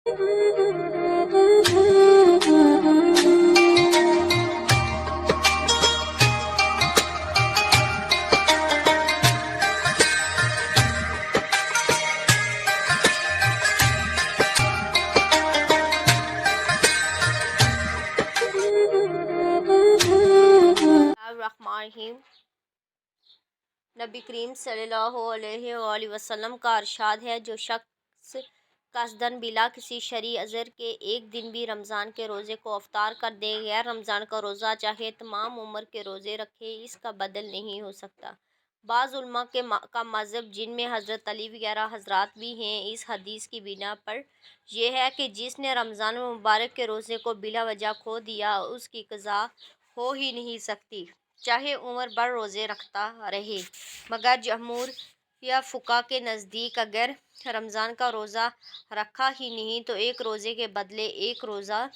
الرحمن نبی کریم صلی اللہ علیہ وآلہ وسلم کا ارشاد ہے، جو شخص قصداً بلا کسی شرعی عذر کے ایک دن بھی رمضان کے روزے کو افطار کر دے، غیر رمضان کا روزہ چاہے تمام عمر کے روزے رکھے، اس کا بدل نہیں ہو سکتا۔ بعض علماء کا مذہب، جن میں حضرت علی وغیرہ حضرات بھی ہیں، اس حدیث کی بنا پر یہ ہے کہ جس نے رمضان مبارک کے روزے کو بلا وجہ کھو دیا، اس کی قضا ہو ہی نہیں سکتی، چاہے عمر بھر روزے رکھتا رہے۔ مگر جمہور یا فقہا کے نزدیک اگر رمضان کا روزہ رکھا ہی نہیں تو ایک روزے کے بدلے ایک روزہ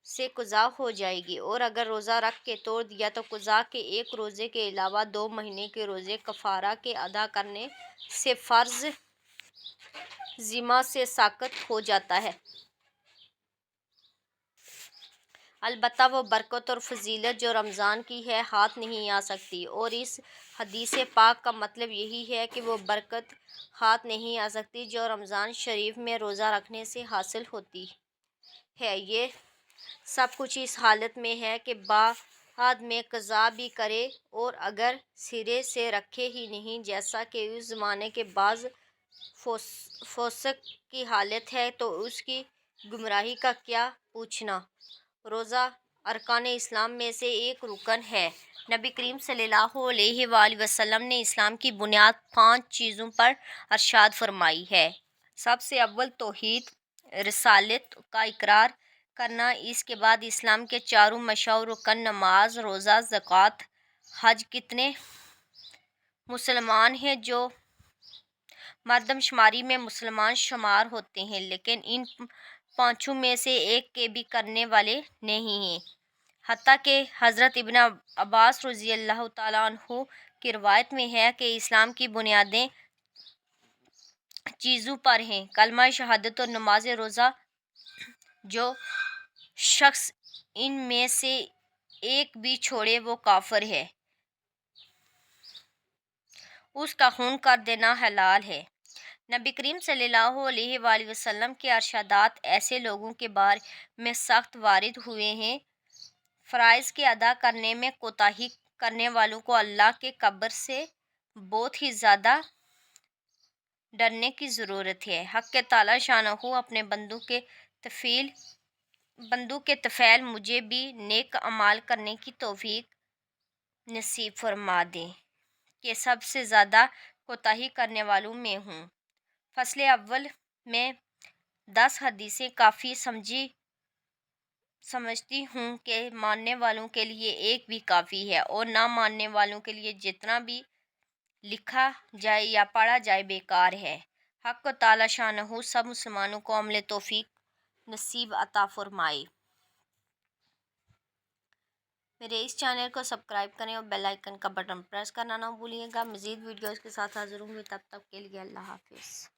سے قضا ہو جائے گی، اور اگر روزہ رکھ کے توڑ دیا تو قضا کے ایک روزے کے علاوہ 2 مہینے کے روزے کفارہ کے ادا کرنے سے فرض ذمہ سے ساقط ہو جاتا ہے۔ البتہ وہ برکت اور فضیلت جو رمضان کی ہے ہاتھ نہیں آ سکتی، اور اس حدیث پاک کا مطلب یہی ہے کہ وہ برکت ہاتھ نہیں آ سکتی جو رمضان شریف میں روزہ رکھنے سے حاصل ہوتی ہے۔ یہ سب کچھ اس حالت میں ہے کہ بعد میں قضا بھی کرے، اور اگر سرے سے رکھے ہی نہیں، جیسا کہ اس زمانے کے بعض فسق کی حالت ہے، تو اس کی گمراہی کا کیا پوچھنا۔ روزہ ارکان اسلام میں سے ایک رکن ہے۔ نبی کریم صلی اللہ علیہ وآلہ وسلم نے اسلام کی بنیاد 5 چیزوں پر ارشاد فرمائی ہے۔ سب سے اول توحید، رسالت کا اقرار کرنا، اس کے بعد اسلام کے چاروں مشروع رکن نماز، روزہ، زکوٰۃ، حج۔ کتنے مسلمان ہیں جو مردم شماری میں مسلمان شمار ہوتے ہیں، لیکن ان 5 میں سے ایک کے بھی کرنے والے نہیں ہیں، حتیٰ کہ حضرت ابن عباس رضی اللہ تعالیٰ عنہ کی روایت میں ہے کہ اسلام کی بنیادیں چیزوں پر ہیں: کلمہ شہادت اور نماز روزہ۔ جو شخص ان میں سے ایک بھی چھوڑے وہ کافر ہے، اس کا خون کر دینا حلال ہے۔ نبی کریم صلی اللہ علیہ وآلہ وسلم کے ارشادات ایسے لوگوں کے بارے میں سخت وارد ہوئے ہیں: فرائض کے ادا کرنے میں کوتاہی کرنے والوں کو اللہ کے قہر سے بہت ہی زیادہ ڈرنے کی ضرورت ہے۔ حق تعالیٰ شانہ اپنے بندوں کے طفیل مجھے بھی نیک اعمال کرنے کی توفیق نصیب فرما دے کہ سب سے زیادہ کوتاہی کرنے والوں میں ہوں۔ فصل اول میں 10 حدیثیں کافی سمجھتی ہوں کہ ماننے والوں کے لیے ایک بھی کافی ہے، اور نہ ماننے والوں کے لیے جتنا بھی لکھا جائے یا پڑھا جائے بیکار ہے۔ حق تعالیٰ شانہ سب مسلمانوں کو عمل توفیق نصیب عطا فرمائے۔ میرے اس چینل کو سبسکرائب کریں اور بیل آئیکن کا بٹن پریس کرنا نہ بھولیے گا۔ مزید ویڈیوز کے ساتھ حاضر ہوں گے، تب تک کے لیے اللہ حافظ۔